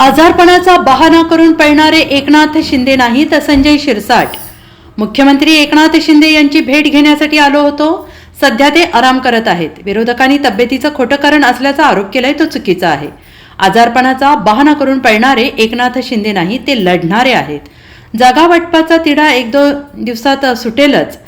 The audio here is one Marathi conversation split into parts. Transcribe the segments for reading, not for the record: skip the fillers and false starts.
आजारपणाचा बहाणा करून पळणारे एकनाथ शिंदे नाही तर संजय शिरसाट। मुख्यमंत्री एकनाथ शिंदे यांची भेट घेण्यासाठी आलो होतो, सध्या ते आराम करत आहेत। विरोधकांनी तब्येतीचं खोटं कारण असल्याचा आरोप केलाय, तो चुकीचा आहे। आजारपणाचा बहाणा करून पळणारे एकनाथ शिंदे नाही, ते लढणारे आहेत। जागा वाटपाचा तिढा 1-2 दिवसात सुटेलच।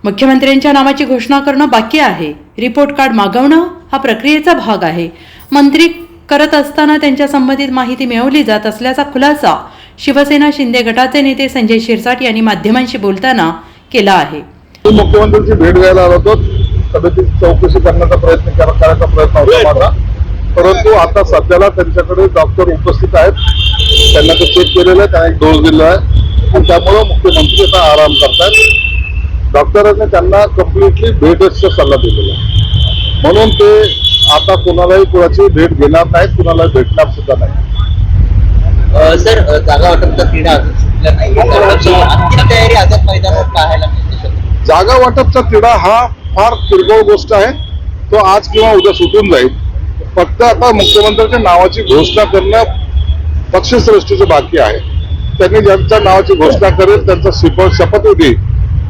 मुख्यमंत्र्यांच्या नावाची घोषणा करणं बाकी आहे। रिपोर्ट कार्ड मागवणं हा प्रक्रियेचा भाग आहे। मंत्री करत असताना त्यांच्या संबंधित माहिती मिळवली जात असल्याचा खुलासा शिवसेना शिंदे गटाचे नेते संजय शिरसाट यांनी माध्यमांशी बोलताना केला आहे। मुख्यमंत्र्यांची भेट घ्यायला आलो होतो, तब्येतीची चौकशी करण्याचा करायचा प्रयत्न होता माझा, परंतु आता सध्याला त्यांच्याकडे डॉक्टर उपस्थित आहेत। त्यांना ते चेक केलेलं आहे, त्यांना एक डोस दिला आहे आणि त्यामुळे मुख्यमंत्री आता आराम करतात। डॉक्टरांनी त्यांना कम्प्लिटली बेडचा सल्ला दिलेला आहे, म्हणून ते आता कोणालाही कोणाची भेट घेणार नाहीत, कुणाला भेटणार सुद्धा नाही। सर, जागा वाटपचा तिढा तयारी आझाद मैदानावर पाहायला मिळते। जागा वाटपचा तिढा हा फार किरकोळ गोष्ट आहे, तो आज किंवा उद्या सुटून जाईल। फक्त आता मुख्यमंत्र्यांच्या नावाची घोषणा करणं पक्षश्रेष्ठीचं बाकी आहे। त्यांनी ज्यांच्या नावाची घोषणा करेल त्यांचा शपथविधी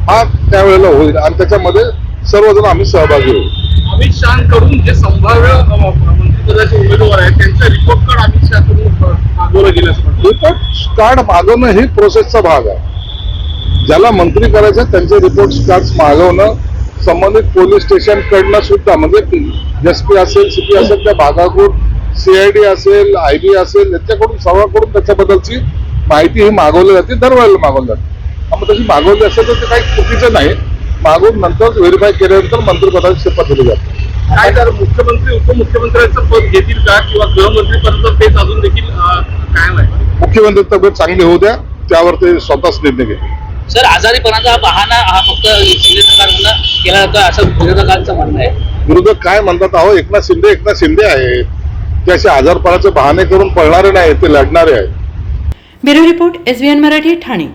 हा त्यावेळेला होईल आणि त्याच्यामध्ये सर्वजण आम्ही सहभागी होऊ। अमित शहाकडून जे संभाव्य मंत्रिपदाचे उमेदवार आहेत त्यांचा रिपोर्ट कार्ड अमित शहाकडून मागवलं गेलं असं रिपोर्ट कार्ड मागवणं ही प्रोसेसचा भाग आहे। ज्याला मंत्री करायचं त्यांचे रिपोर्ट कार्ड मागवणं, संबंधित पोलीस स्टेशन कडनं सुद्धा म्हणजे एसपी असेल, सीपी असेल, त्या भागाकडून CID असेल, IB असेल, याच्याकडून सर्वांकडून त्याच्याबद्दलची माहिती ही मागवली जाते, दरवेळेला मागवली जाते। मग तशी मागवली असेल तर ते काही चुकीचं नाही, मागून नंतर व्हेरीफाय केल्यानंतर मंत्रिपदाची शपथ दिली जाते। काय तर मुख्यमंत्री उपमुख्यमंत्र्यांचं पद घेतील का किंवा गृहमंत्रीपर्यंत तेच अजून देखील कायम आहे? मुख्यमंत्री तब्येत चांगली होऊ द्या, त्यावर ते स्वतःच निर्णय घेतील। सर, आजारीपणाचा बहाणा हा फक्त शिंदे सरकारकडून केला जातो असं विरोधकांचं म्हणणं आहे। विरोधक काय म्हणतात, अहो एकनाथ शिंदे आहेत, ते असे आजारपणाचे बहाणे करून पळणारे नाही, ते लढणारे आहेत। Bureau report SBN Marathi, Thane.